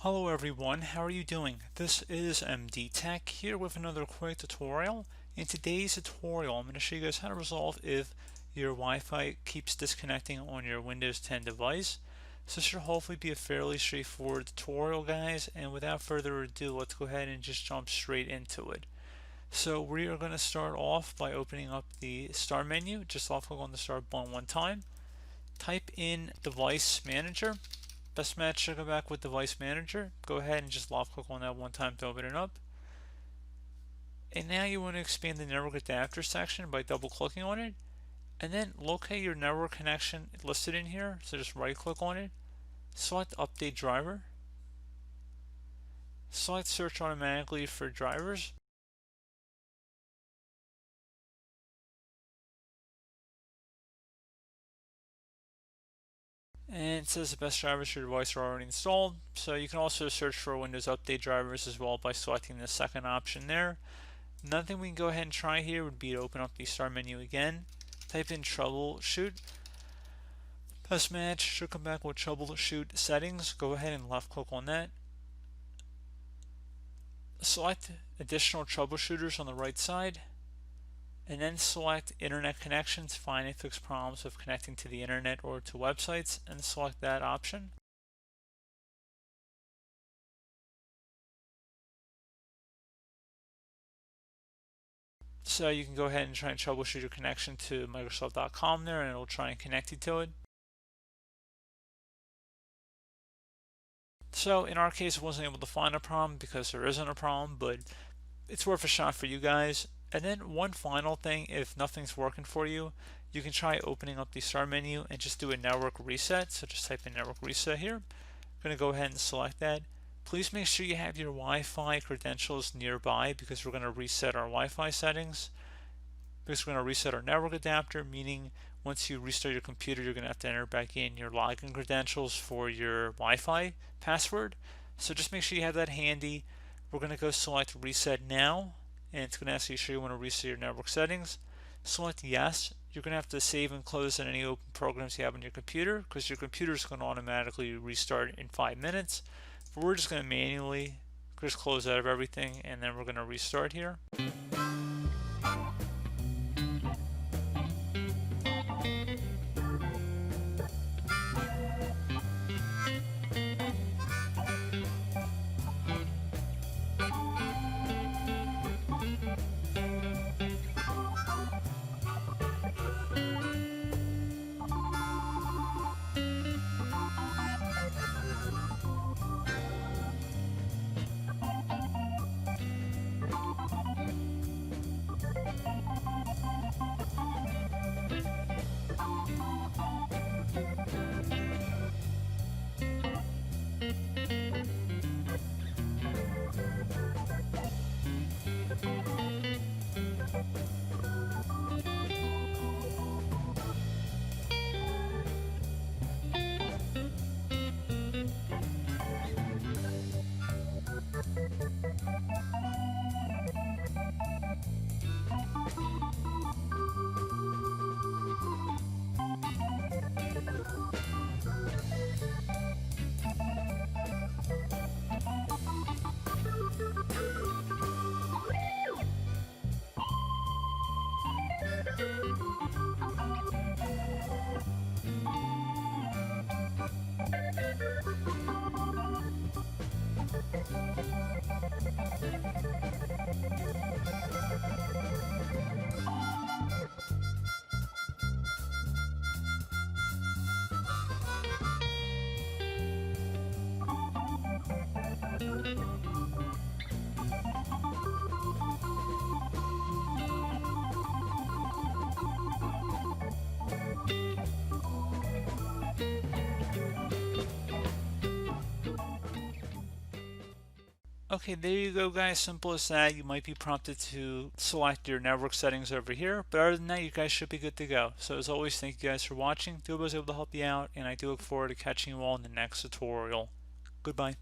Hello everyone, how are you doing? This is MD Tech here with another quick tutorial. In today's tutorial, I'm going to show you guys how to resolve if your Wi-Fi keeps disconnecting on your Windows 10 device. So this should hopefully be a fairly straightforward tutorial, guys, and without further ado, let's go ahead and just jump straight into it. So we are going to start off by opening up the Start menu. Just left click on the Start button one time. Type in Device Manager. Best match to go back with Device Manager. Go ahead and just left click on that one time to open it up. And now you want to expand the network adapter section by double clicking on it. And then locate your network connection listed in here. So just right click on it. Select Update Driver. Select Search Automatically for drivers. And it says the best drivers for your device are already installed. So you can also search for Windows Update drivers as well by selecting the second option there. Another thing we can go ahead and try here would be to open up the Start menu again. Type in Troubleshoot. Best match should come back with Troubleshoot settings. Go ahead and left click on that. Select additional troubleshooters on the right side. And then select Internet connections, find and fix problems of connecting to the internet or to websites, and select that option. So you can go ahead and try and troubleshoot your connection to Microsoft.com there, and it'll try and connect you to it. So in our case, I wasn't able to find a problem because there isn't a problem, but it's worth a shot for you guys. And then one final thing, if nothing's working for you, you can try opening up the Start menu and just do a network reset. So just type in network reset here. I'm going to go ahead and select that. Please make sure you have your Wi-Fi credentials nearby because we're going to reset our Wi-Fi settings. Because we're going to reset our network adapter, meaning once you restart your computer, you're going to have to enter back in your login credentials for your Wi-Fi password. So just make sure you have that handy. We're going to go select Reset Now, and it's going to ask you sure you want to reset your network settings. Select Yes. You're going to have to save and close any open programs you have on your computer because your computer is going to automatically restart in 5 minutes. But we're just going to manually just close out of everything, and then we're going to restart here. Okay, there you go, guys. Simple as that. You might be prompted to select your network settings over here, but other than that, you guys should be good to go. So as always, thank you guys for watching. I was able to help you out, and I do look forward to catching you all in the next tutorial. Goodbye.